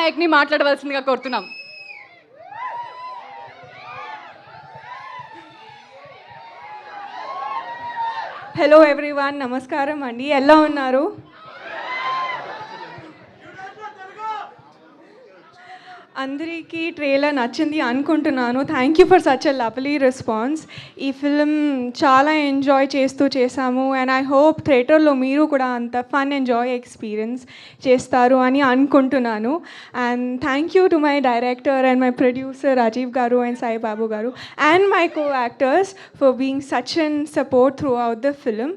నాయక్ని మాట్లాడవలసిందిగా కోరుతున్నాం. Hello everyone, నమస్కారం అండి. ఎలా ఉన్నారు? అందరికీ ట్రైలర్ నచ్చింది అనుకుంటున్నాను. Thank you for such a lovely response. ఈ ఫిల్మ్ చాలా ఎంజాయ్ చేసాము అండ్ ఐ హోప్ థియేటర్లో మీరు కూడా అంత ఫన్ ఎంజాయ్ ఎక్స్పీరియన్స్ చేస్తారు అని అనుకుంటున్నాను. And thank you to my director and my producer Rajiv garu and Sai Babu garu and my co actors for being such and support throughout the film.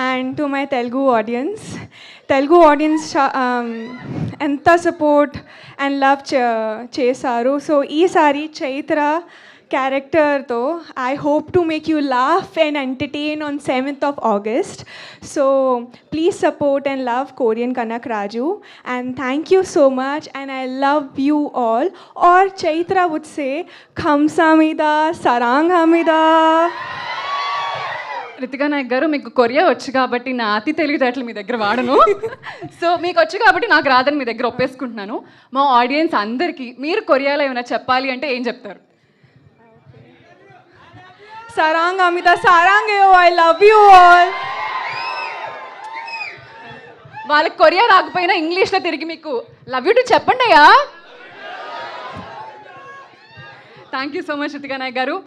And to my Telugu audience ఎంత support and love చేశారు. So ఈసారి చైత్ర క్యారెక్టర్తో I hope to make you laugh and entertain on 7th of August. So please support and love Korean Kanak Raju and thank you so much and I love you all. Or Chaitra would say Kamsamida Saranghamida. Ritika Nayak గారు, మీకు Korea వచ్చు కాబట్టి నా అతి తెలివితేటలు మీ దగ్గర వాడను. So మీకు వచ్చు కాబట్టి నాకు రాదని మీ దగ్గర ఒప్పేసుకుంటున్నాను. మా ఆడియన్స్ అందరికీ మీరు కొరియాలో ఏమైనా చెప్పాలి అంటే ఏం చెప్తారు? Saranghamida Saranghayo, I love you all. వాళ్ళకి కొరియా రాకపోయినా ఇంగ్లీష్లో తిరిగి మీకు లవ్ యూ టు చెప్పండి అయ్యా. Thank you so much Ritika Nayak గారు.